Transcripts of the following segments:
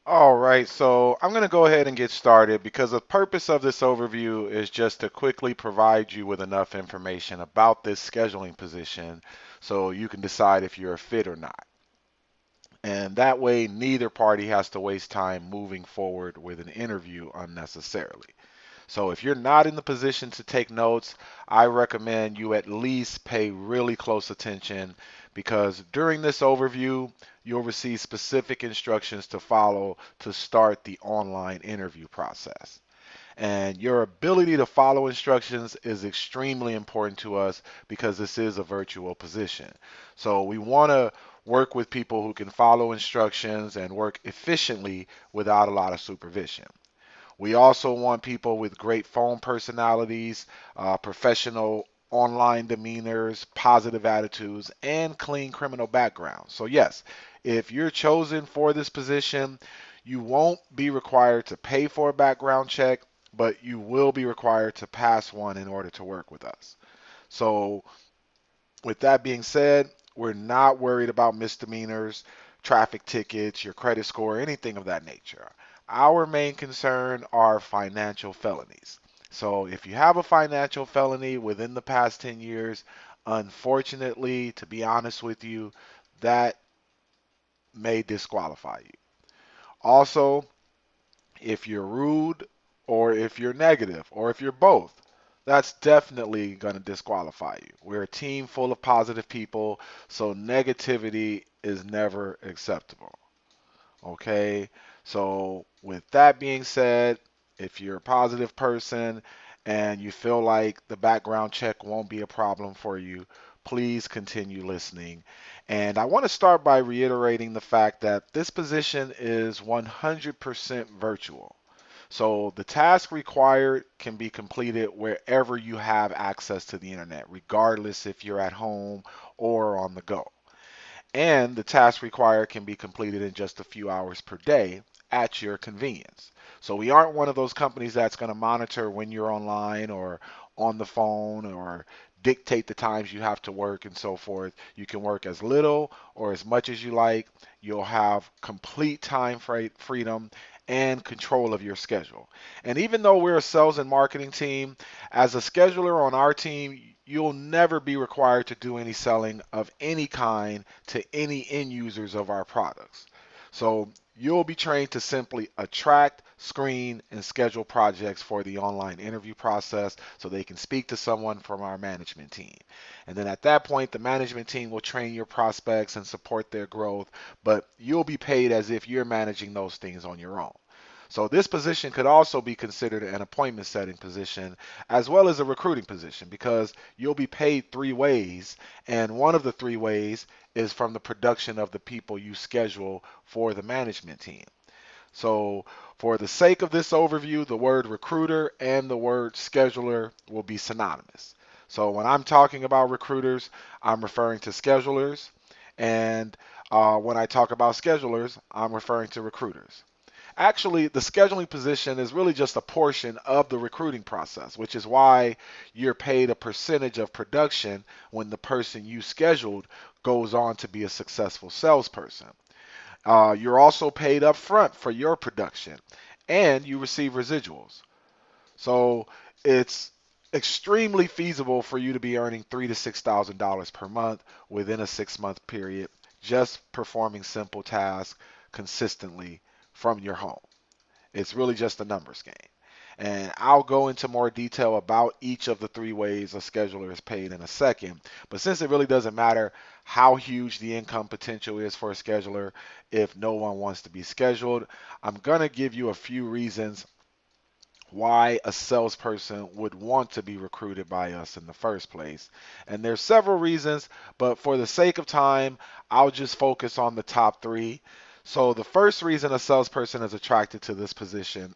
All right, so I'm going to go ahead and get started because the purpose of this overview is just to quickly provide you with enough information about this scheduling position so you can decide if you're a fit or not. And that way, neither party has to waste time moving forward with an interview unnecessarily. So if you're not in the position to take notes, I recommend you at least pay really close attention because during this overview, you'll receive specific instructions to follow to start the online interview process. And your ability to follow instructions is extremely important to us because this is a virtual position. So we want to work with people who can follow instructions and work efficiently without a lot of supervision. We also want people with great phone personalities, professional online demeanors, positive attitudes, and clean criminal backgrounds. So, yes, if you're chosen for this position, you won't be required to pay for a background check, but you will be required to pass one in order to work with us. So, with that being said, we're not worried about misdemeanors, traffic tickets, your credit score, anything of that nature. Our main concern are financial felonies. So if you have a financial felony within the past 10 years, unfortunately, to be honest with you, that may disqualify you. Also, if you're rude or if you're negative or if you're both, that's definitely going to disqualify you. We're a team full of positive people, so negativity is never acceptable. Okay? So, with that being said, if you're a positive person and you feel like the background check won't be a problem for you, please continue listening. And I want to start by reiterating the fact that this position is 100% virtual. So the task required can be completed wherever you have access to the internet, regardless if you're at home or on the go. And the task required can be completed in just a few hours per day at your convenience. So we aren't one of those companies that's going to monitor when you're online or on the phone or dictate the times you have to work and so forth. You can work as little or as much as you like. You'll have complete time freedom and control of your schedule. And even though we're a sales and marketing team, as a scheduler on our team, you'll never be required to do any selling of any kind to any end users of our products. So you'll be trained to simply attract, screen, and schedule projects for the online interview process so they can speak to someone from our management team. And then at that point, the management team will train your prospects and support their growth, but you'll be paid as if you're managing those things on your own. So this position could also be considered an appointment setting position as well as a recruiting position because you'll be paid three ways, and one of the three ways is from the production of the people you schedule for the management team. So for the sake of this overview, the word recruiter and the word scheduler will be synonymous. So when I'm talking about recruiters, I'm referring to schedulers, and when I talk about schedulers, I'm referring to recruiters. Actually, the scheduling position is really just a portion of the recruiting process, which is why you're paid a percentage of production when the person you scheduled goes on to be a successful salesperson. You're also paid up front for your production, and you receive residuals. So it's extremely feasible for you to be earning $3,000 to $6,000 per month within a 6 month period, just performing simple tasks consistently from your home. It's really just a numbers game. And I'll go into more detail about each of the three ways a scheduler is paid in a second. But since it really doesn't matter how huge the income potential is for a scheduler if no one wants to be scheduled, I'm going to give you a few reasons why a salesperson would want to be recruited by us in the first place. And there's several reasons, but for the sake of time, I'll just focus on the top three. So the first reason a salesperson is attracted to this position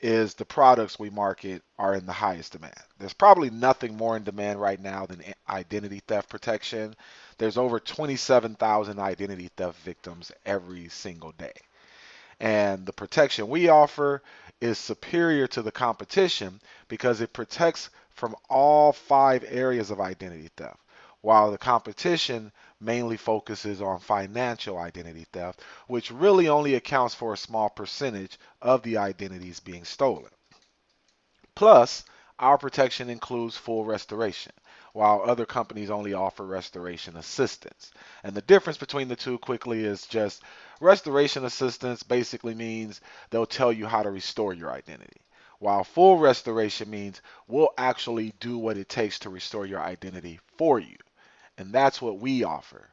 is the products we market are in the highest demand. There's probably nothing more in demand right now than identity theft protection. There's over 27,000 identity theft victims every single day. And the protection we offer is superior to the competition because it protects from all five areas of identity theft, while the competition mainly focuses on financial identity theft, which really only accounts for a small percentage of the identities being stolen. Plus, our protection includes full restoration, while other companies only offer restoration assistance. And the difference between the two quickly is just restoration assistance basically means they'll tell you how to restore your identity, while full restoration means we'll actually do what it takes to restore your identity for you. And that's what we offer.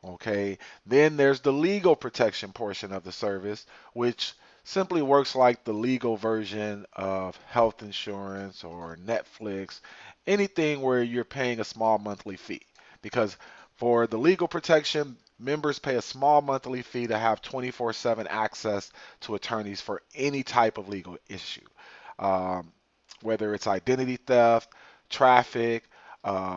Okay, then there's the legal protection portion of the service, which simply works like the legal version of health insurance or Netflix, anything where you're paying a small monthly fee. Because for the legal protection, members pay a small monthly fee to have 24/7 access to attorneys for any type of legal issue, um, whether it's identity theft, traffic,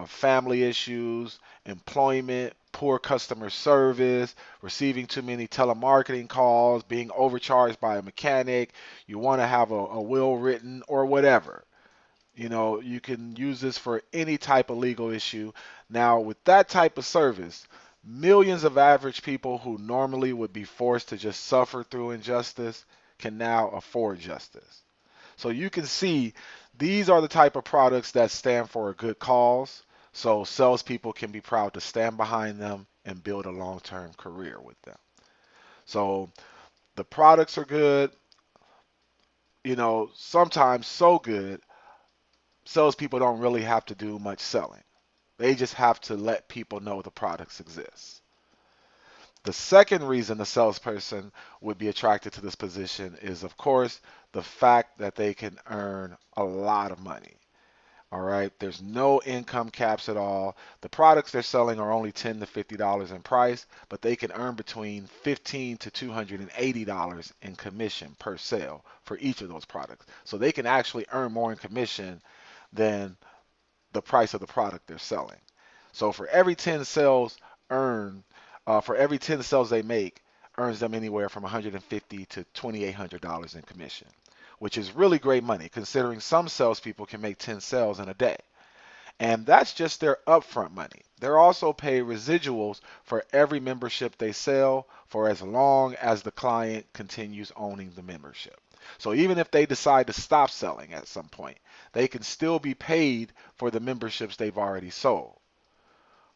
family issues, employment, poor customer service, receiving too many telemarketing calls, being overcharged by a mechanic, you want to have a will written or whatever. You know, you can use this for any type of legal issue. Now, with that type of service, millions of average people who normally would be forced to just suffer through injustice can now afford justice. So you can see these are the type of products that stand for a good cause. So salespeople can be proud to stand behind them and build a long-term career with them. So the products are good, you know, sometimes so good, salespeople don't really have to do much selling. They just have to let people know the products exist. The second reason a salesperson would be attracted to this position is, of course, the fact that they can earn a lot of money. All right, there's no income caps at all. The products they're selling are only $10 to $50 in price, but they can earn between $15 to $280 in commission per sale for each of those products. So they can actually earn more in commission than the price of the product they're selling. So for every 10 sales earned, for every 10 sales they make, earns them anywhere from $150 to $2,800 in commission, which is really great money considering some salespeople can make 10 sales in a day. And that's just their upfront money. They're also paid residuals for every membership they sell for as long as the client continues owning the membership. So even if they decide to stop selling at some point, they can still be paid for the memberships they've already sold.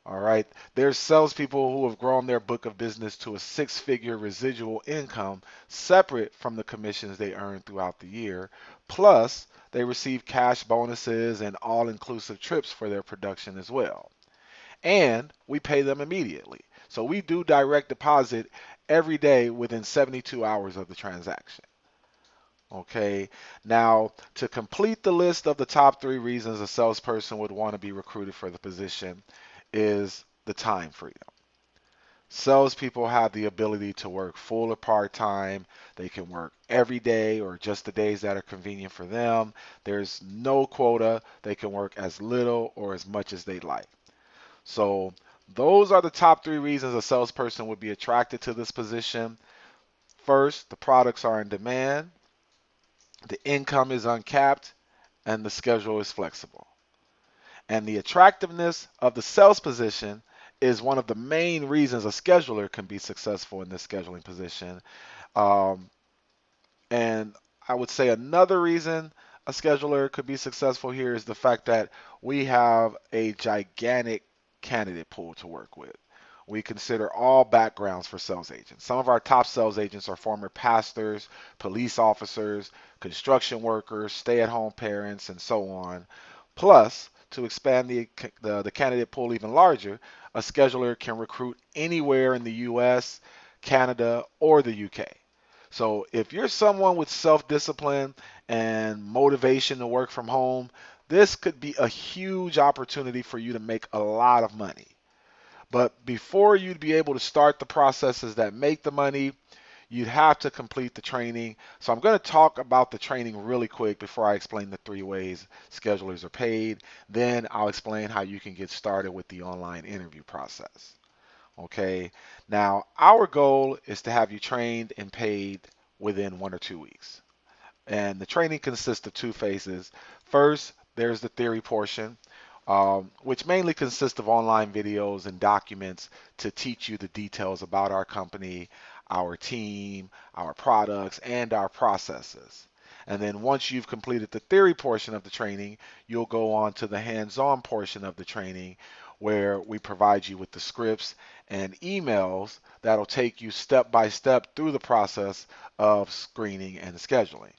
All right. There's salespeople who have grown their book of business to a six-figure residual income separate from the commissions they earn throughout the year. Plus, they receive cash bonuses and all-inclusive trips for their production as well. And we pay them immediately. So we do direct deposit every day within 72 hours of the transaction. Okay. Now, to complete the list of the top three reasons a salesperson would want to be recruited for the position is the time freedom. Salespeople have the ability to work full or part time. They can work every day or just the days that are convenient for them. There's no quota. They can work as little or as much as they like. So, those are the top three reasons a salesperson would be attracted to this position. First, the products are in demand, the income is uncapped, and the schedule is flexible. And the attractiveness of the sales position is one of the main reasons a scheduler can be successful in this scheduling position. Um, and I would say another reason a scheduler could be successful here is the fact that we have a gigantic candidate pool to work with. We consider all backgrounds for sales agents. Some of our top sales agents are former pastors, police officers, construction workers, stay-at-home parents, and so on. Plus, to expand the candidate pool even larger, a scheduler can recruit anywhere in the US, Canada, or the UK. So if you're someone with self-discipline and motivation to work from home, this could be a huge opportunity for you to make a lot of money. But before you'd be able to start the processes that make the money, you'd have to complete the training. So I'm going to talk about the training really quick before I explain the three ways schedulers are paid. Then I'll explain how you can get started with the online interview process. Okay. Now, our goal is to have you trained and paid within 1 or 2 weeks. And the training consists of two phases. First, there's the theory portion, which mainly consists of online videos and documents to teach you the details about our company, our team, our products, and our processes. And then once you've completed the theory portion of the training, you'll go on to the hands-on portion of the training where we provide you with the scripts and emails that'll take you step by step through the process of screening and scheduling.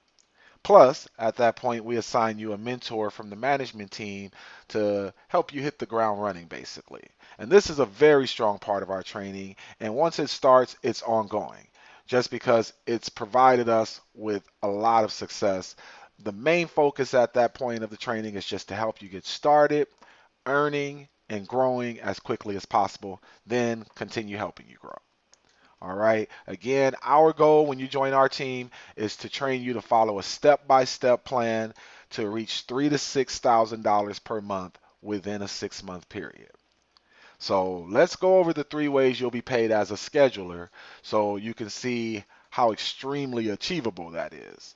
Plus, at that point, we assign you a mentor from the management team to help you hit the ground running, basically. And this is a very strong part of our training. And once it starts, it's ongoing, just because it's provided us with a lot of success. The main focus at that point of the training is just to help you get started, earning, and growing as quickly as possible, then continue helping you grow. All right. Again, our goal when you join our team is to train you to follow a step-by-step plan to reach $3,000 to $6,000 per month within a 6-month period. So let's go over the 3 ways you'll be paid as a scheduler so you can see how extremely achievable that is.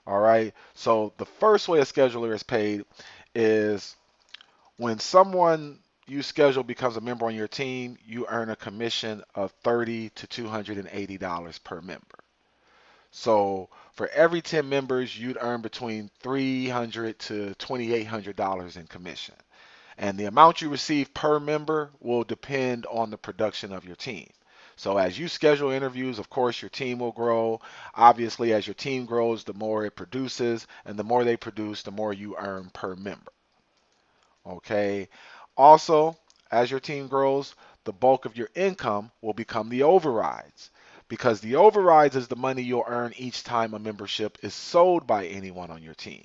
All right. So the first way a scheduler is paid is when someone you schedule becomes a member on your team, you earn a commission of $30 to $280 per member. So for every 10 members, you'd earn between $300 to $2,800 in commission. And the amount you receive per member will depend on the production of your team. So as you schedule interviews, of course, your team will grow. Obviously, as your team grows, the more it produces, and the more they produce, the more you earn per member. Okay. Also, as your team grows, the bulk of your income will become the overrides because the overrides is the money you'll earn each time a membership is sold by anyone on your team.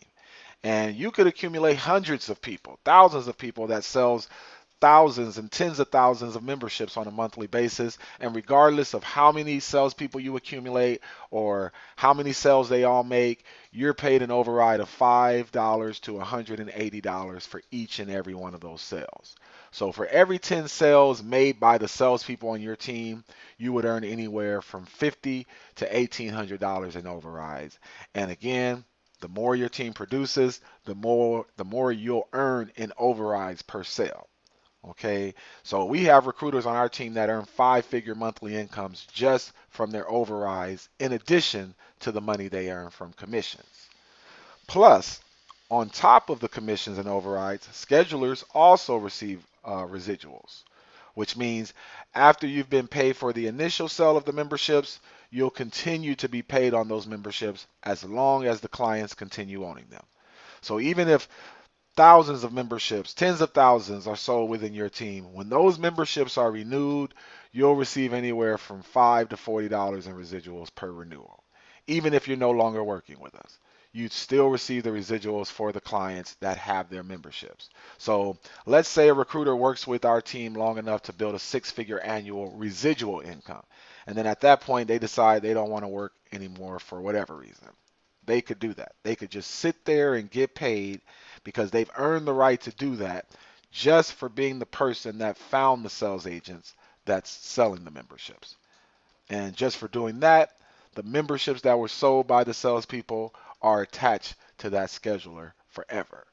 And you could accumulate hundreds of people, thousands of people that sells thousands and tens of thousands of memberships on a monthly basis. And regardless of how many salespeople you accumulate or how many sales they all make, you're paid an override of $5 to $180 for each and every one of those sales. So for every 10 sales made by the salespeople on your team, you would earn anywhere from $50 to $1,800 in overrides. And again, the more your team produces, the more you'll earn in overrides per sale. Okay, so we have recruiters on our team that earn 5-figure monthly incomes just from their overrides, in addition to the money they earn from commissions. Plus, on top of the commissions and overrides, schedulers also receive residuals, which means after you've been paid for the initial sale of the memberships, you'll continue to be paid on those memberships as long as the clients continue owning them. So even if thousands of memberships, tens of thousands are sold within your team, when those memberships are renewed, you'll receive anywhere from $5 to $40 in residuals per renewal. Even if you're no longer working with us, you'd still receive the residuals for the clients that have their memberships. So let's say a recruiter works with our team long enough to build a 6-figure annual residual income. And then at that point, they decide they don't want to work anymore for whatever reason. They could do that. They could just sit there and get paid because they've earned the right to do that just for being the person that found the sales agents that's selling the memberships. And just for doing that, the memberships that were sold by the salespeople are attached to that scheduler forever.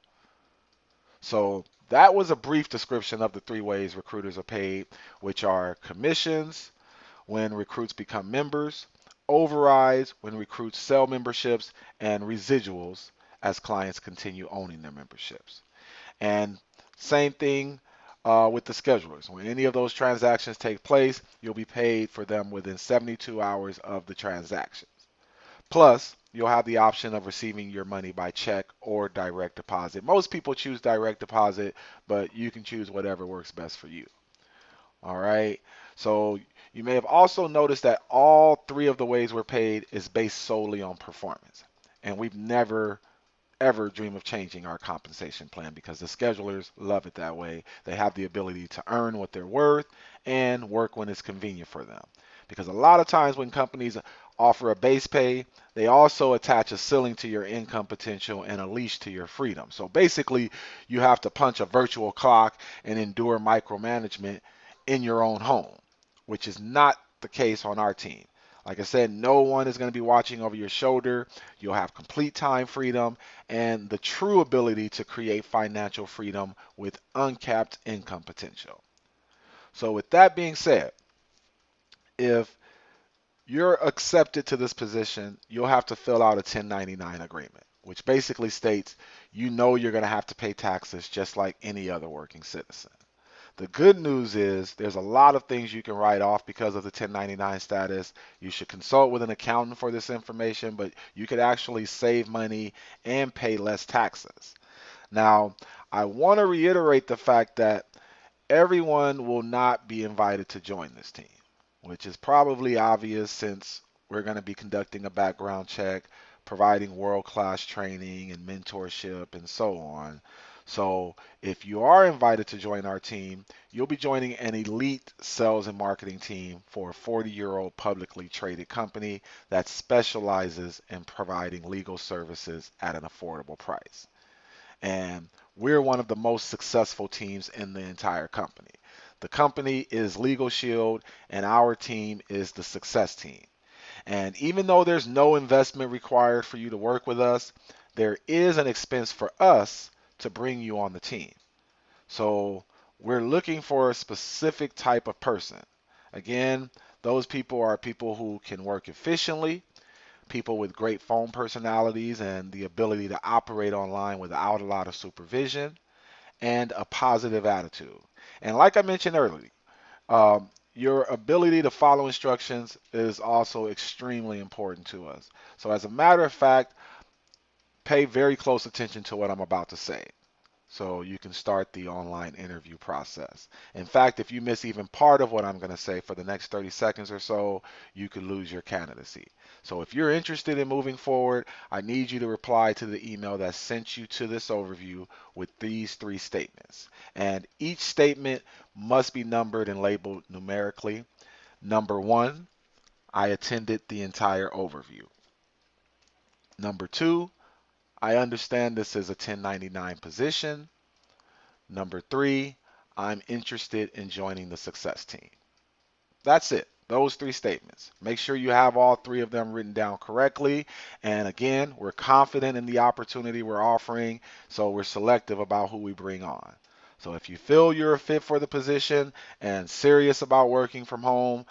So that was a brief description of the 3 ways recruiters are paid, which are commissions when recruits become members, overrides when recruits sell memberships, and residuals as clients continue owning their memberships. And same thing with the schedulers. When any of those transactions take place, you'll be paid for them within 72 hours of the transactions. Plus, you'll have the option of receiving your money by check or direct deposit. Most people choose direct deposit, but you can choose whatever works best for you. All right. So you may have also noticed that all 3 of the ways we're paid is based solely on performance. And we've never ever dream of changing our compensation plan because the schedulers love it that way. They have the ability to earn what they're worth and work when it's convenient for them. Because a lot of times when companies offer a base pay, they also attach a ceiling to your income potential and a leash to your freedom. So basically, you have to punch a virtual clock and endure micromanagement in your own home, which is not the case on our team. Like I said, no one is going to be watching over your shoulder. You'll have complete time freedom and the true ability to create financial freedom with uncapped income potential. So, with that being said, if you're accepted to this position, you'll have to fill out a 1099 agreement, which basically states you know you're going to have to pay taxes just like any other working citizen. The good news is there's a lot of things you can write off because of the 1099 status. You should consult with an accountant for this information, but you could actually save money and pay less taxes. Now, I want to reiterate the fact that everyone will not be invited to join this team, which is probably obvious since we're going to be conducting a background check, providing world-class training and mentorship and so on. So if you are invited to join our team, you'll be joining an elite sales and marketing team for a 40-year-old publicly traded company that specializes in providing legal services at an affordable price. And we're one of the most successful teams in the entire company. The company is Legal Shield, and our team is the success team. And even though there's no investment required for you to work with us, there is an expense for us to bring you on the team. So we're looking for a specific type of person. Again, those people are people who can work efficiently, people with great phone personalities and the ability to operate online without a lot of supervision, and a positive attitude. And like I mentioned earlier, your ability to follow instructions is also extremely important to us. So as a matter of fact, pay very close attention to what I'm about to say, so you can start the online interview process. In fact, if you miss even part of what I'm going to say for the next 30 seconds or so, you could lose your candidacy. So if you're interested in moving forward, I need you to reply to the email that sent you to this overview with these three statements. And each statement must be numbered and labeled numerically. Number one, I attended the entire overview. Number two, I understand this is a 1099 position. Number three, I'm interested in joining the success team. That's it. Those three statements. Make sure you have all three of them written down correctly. And again, we're confident in the opportunity we're offering, so we're selective about who we bring on. So if you feel you're a fit for the position and serious about working from home,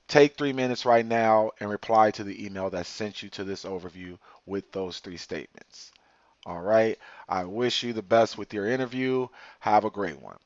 take 3 minutes right now and reply to the email that sent you to this overview with those three statements. All right. I wish you the best with your interview. Have a great one.